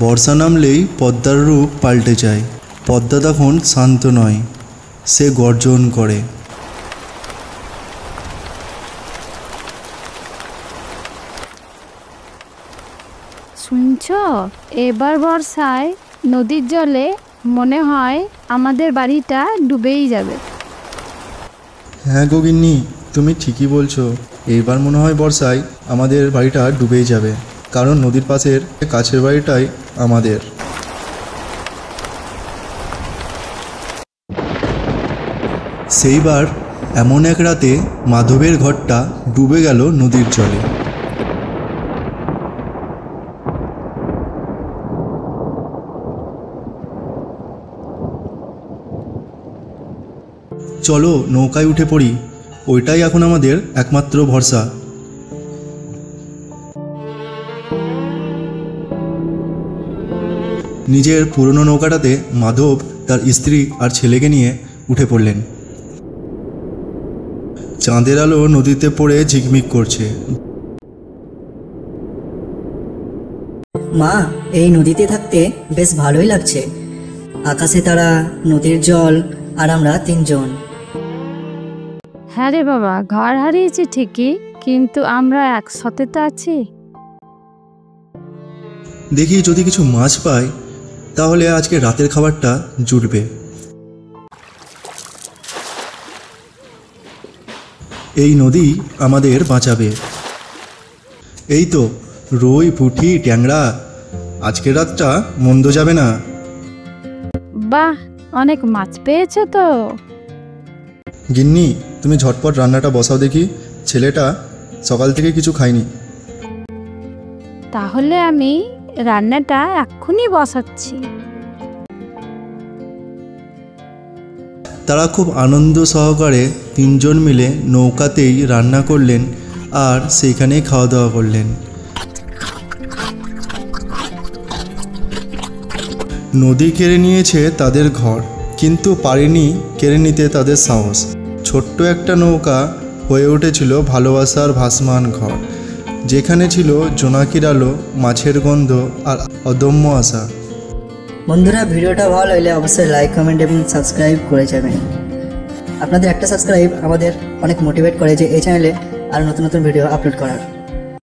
বর্ষা নামলেই পদ্মার রূপ পাল্টে যায়। পদ্মা তখন শান্ত নয়, সে গর্জন করে। শুনছ, এবার বর্ষায় নদীর জলে মনে হয় আমাদের বাড়িটা ডুবেই যাবে। হ্যাঁ গো গিন্নি, তুমি ঠিকই বলছো। এইবার মনে হয় বর্ষায় আমাদের বাড়িটা ডুবেই যাবে, কারণ নদীর পাশের কাছের বাড়িটাই আমাদের। সেইবার এমন এক রাতে মাধবের ঘরটা ডুবে গেল নদীর জলে। চলো নৌকায় উঠে পড়ি, ওইটাই এখন আমাদের একমাত্র ভরসা। নিজের পুরনো নৌকাটাতে মাধব তার স্ত্রী আর ছেলেকে নিয়ে উঠে পড়লেন। চাঁদের আলো নদীতে পড়ে ঝিকমিক করছে। মা, এই নদীতে থাকতে বেশ ভালোই লাগছে। আকাশে তারা, নদীর জল, আর আমরা তিনজন। হ্যাঁ রে বাবা, ঘর হারিয়েছি ঠিকই, কিন্তু আমরা একসাথে তো আছি। দেখি যদি কিছু মাছ পাই, তাহলে আজকে রাতের খাবারটা জুটবে। এই নদী আমাদের বাঁচাবে। এই তো রুই, পুঁটি, ট্যাংরা, আজকের রাতটা মন্দ যাবে না। বাহ, অনেক মাছ পেয়েছো তো। গিন্নি, তুমি ঝটপট রান্নাটা বসাও দেখি, ছেলেটা সকাল থেকে কিছু খায়নি। তাহলে আমি রান্নাটা এক্ষুনি বসাচ্ছি। তারা খুব আনন্দ সহকারে তিনজন মিলে নৌকাতেই রান্না করলেন আর সেইখানেই খাওয়া দাওয়া করলেন। নদী কেড়ে নিয়েছে তাদের ঘর, কিন্তু পারেনি কেড়ে নিতে তাদের সাহস। ছোট্ট একটা নৌকা হয়ে উঠেছিল ভালোবাসার ভাসমান ঘর, যেখানে ছিল জোনাকির আলো, মাছের গন্ধ আর অদম্য আশা। বন্ধুরা, ভিডিওটা ভালো লাগলে অবশ্যই লাইক, কমেন্ট এবং সাবস্ক্রাইব করে যাবেন। আপনাদের একটা সাবস্ক্রাইব আমাদের অনেক মোটিভেট করে যে এই চ্যানেলে আরও নতুন নতুন ভিডিও আপলোড করার।